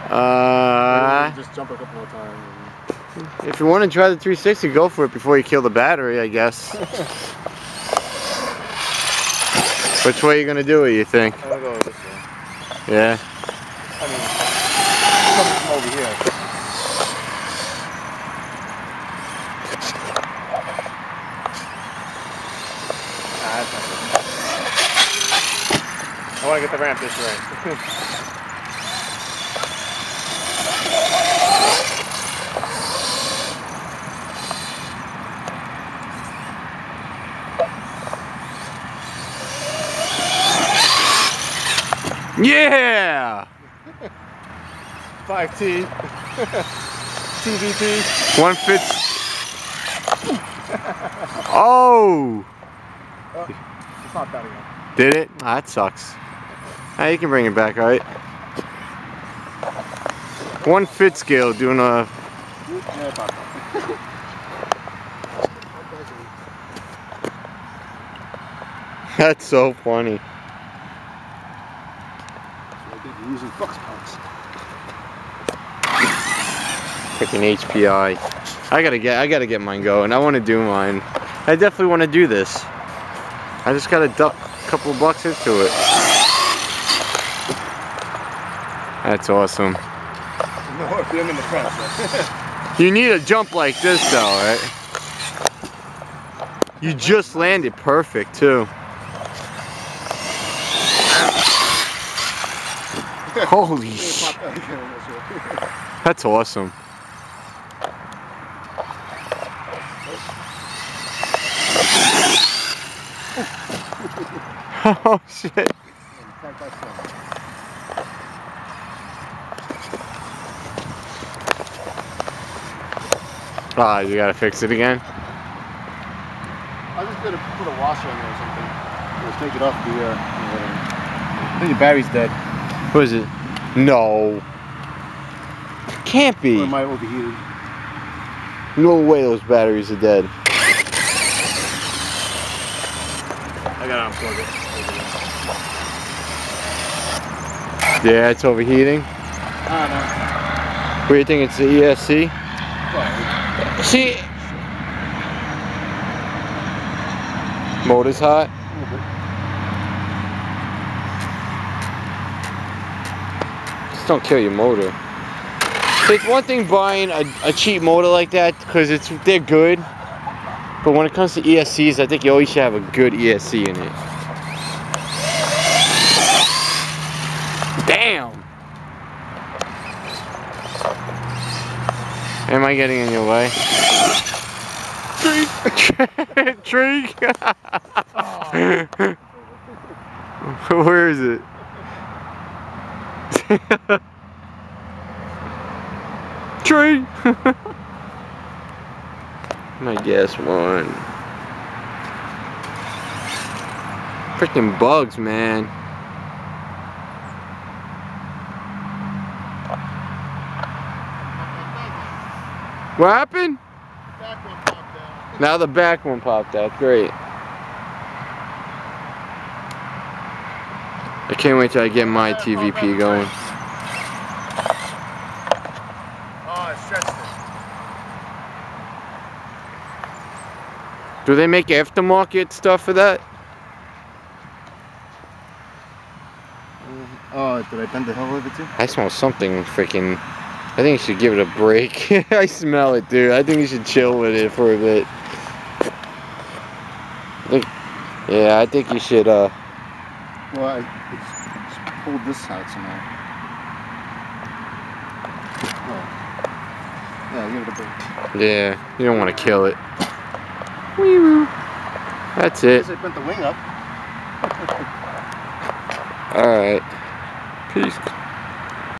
Just jump a couple more times. If you want to try the 360, go for it before you kill the battery, I guess. Which way are you gonna do it, you think? I'm gonna go this way. Yeah. I mean, coming from over here. That's not good. I want to get the ramp this way. Yeah! 5T TVP. One fits. Oh! It's not that again. Did it? Ah, that sucks. Ah, you can bring it back, alright? One fit scale doing a... That's so funny. You're using Flux parts. Freaking HPI. I gotta get mine going. I want to do mine. I definitely want to do this. I just gotta duck a couple of bucks into it. That's awesome. No, if I'm in the front. So. You need a jump like this though, right? You just landed perfect too. Holy shit. That's awesome. Oh shit. Ah, you gotta fix it again? I just gotta put a washer in there or something. Just take it off the I think the battery's dead. What is it? No. Can't be. Or it might overheated. No way those batteries are dead. I gotta unplug it. Yeah, it's overheating. I don't know. What do you think, it's the ESC? Well, See? Motor's hot. Just don't kill your motor. It's one thing buying a cheap motor like that because they're good, but when it comes to ESCs, I think you always should have a good ESC in it. Damn! Am I getting in your way? Tree! Where is it? Tree! I guess one. Freaking bugs, man. What happened? back one popped out. Now the back one popped out. Great. I can't wait till I get my TVP going. Oh, I stretched it. Do they make aftermarket stuff for that? Oh, did I bend the hell of it too? I smell something freaking... I think you should give it a break. I smell it, dude. I think you should chill with it for a bit. I think you should, Well, I just pulled this out somehow. Oh. Yeah, give it a break. Yeah, you don't want to kill it. Wee-woo. That's it. I bent the wing up. Alright. Peace.